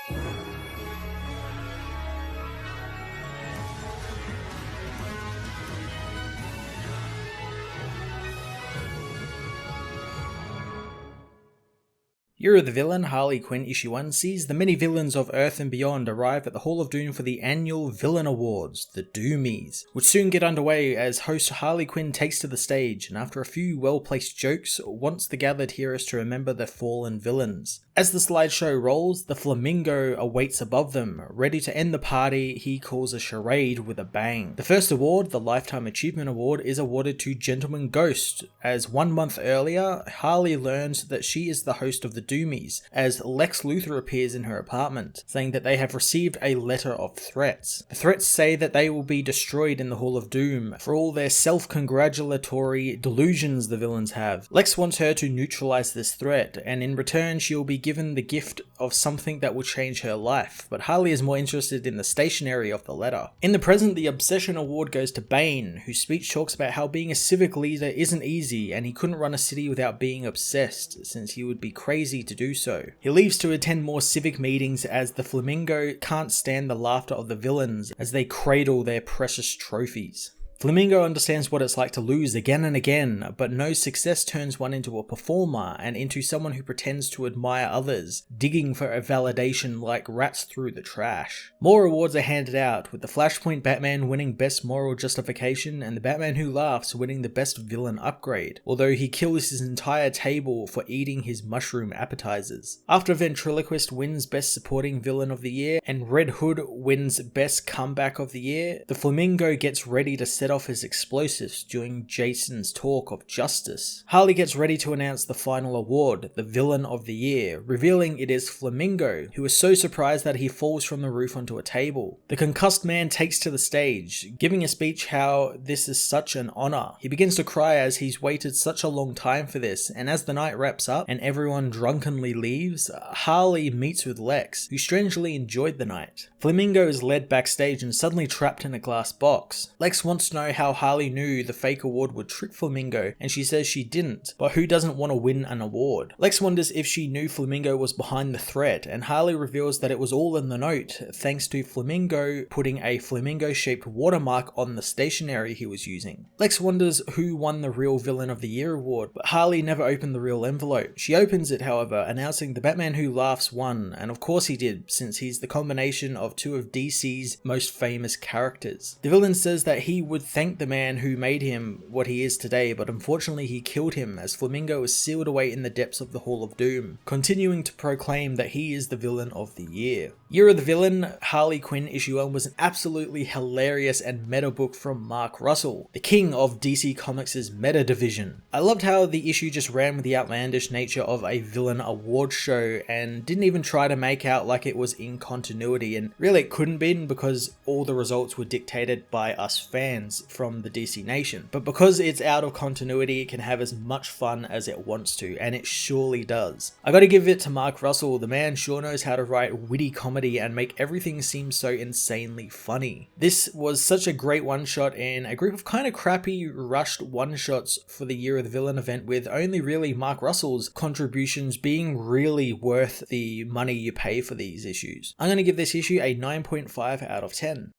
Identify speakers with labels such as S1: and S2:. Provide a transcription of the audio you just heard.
S1: Year of the Villain, Harley Quinn Issue 1 sees the many villains of Earth and beyond arrive at the Hall of Doom for the annual Villain Awards, the Doomies, which soon get underway as host Harley Quinn takes to the stage and after a few well-placed jokes, wants the gathered heroes to remember their fallen villains. As the slideshow rolls, the Flamingo awaits above them. Ready to end the party, he calls a charade with a bang. The first award, the Lifetime Achievement Award, is awarded to Gentleman Ghost, as 1 month earlier, Harley learns that she is the host of the Doomies, as Lex Luthor appears in her apartment, saying that they have received a letter of threats. The threats say that they will be destroyed in the Hall of Doom for all their self-congratulatory delusions the villains have. Lex wants her to neutralize this threat, and in return she will be given the gift of something that will change her life, but Harley is more interested in the stationery of the letter. In the present, the Obsession Award goes to Bane, whose speech talks about how being a civic leader isn't easy and he couldn't run a city without being obsessed, since he would be crazy to do so. He leaves to attend more civic meetings as the Flamingo can't stand the laughter of the villains as they cradle their precious trophies. Flamingo understands what it's like to lose again and again, but no success turns one into a performer and into someone who pretends to admire others, digging for a validation like rats through the trash. More awards are handed out, with the Flashpoint Batman winning Best Moral Justification and the Batman Who Laughs winning the Best Villain Upgrade, although he kills his entire table for eating his mushroom appetizers. After Ventriloquist wins Best Supporting Villain of the Year and Red Hood wins Best Comeback of the Year, the Flamingo gets ready to set off his explosives during Jason's talk of justice. Harley gets ready to announce the final award, the Villain of the Year, revealing it is Flamingo, who is so surprised that he falls from the roof onto a table. The concussed man takes to the stage, giving a speech how this is such an honor. He begins to cry as he's waited such a long time for this, and as the night wraps up and everyone drunkenly leaves, Harley meets with Lex, who strangely enjoyed the night. Flamingo is led backstage and suddenly trapped in a glass box. Lex wants to know how Harley knew the fake award would trick Flamingo, and she says she didn't, but who doesn't want to win an award? Lex wonders if she knew Flamingo was behind the threat, and Harley reveals that it was all in the note, thanks to Flamingo putting a flamingo-shaped watermark on the stationery he was using. Lex wonders who won the real Villain of the Year award, but Harley never opened the real envelope. She opens it, however, announcing the Batman Who Laughs won, and of course he did, since he's the combination of two of DC's most famous characters. The villain says that he would thank the man who made him what he is today, but unfortunately he killed him as Flamingo is sealed away in the depths of the Hall of Doom, continuing to proclaim that he is the Villain of the Year. Year of the Villain, Harley Quinn Issue 1 was an absolutely hilarious and meta book from Mark Russell, the king of DC Comics' meta division. I loved how the issue just ran with the outlandish nature of a villain award show and didn't even try to make out like it was in continuity, and really it couldn't be because all the results were dictated by us fans from the DC Nation. But because it's out of continuity, it can have as much fun as it wants to, and it surely does. I gotta give it to Mark Russell, the man sure knows how to write witty comedy and make everything seem so insanely funny. This was such a great one-shot in a group of kind of crappy, rushed one-shots for the Year of the Villain event, with only really Mark Russell's contributions being really worth the money you pay for these issues. I'm gonna give this issue a 9.5 out of 10.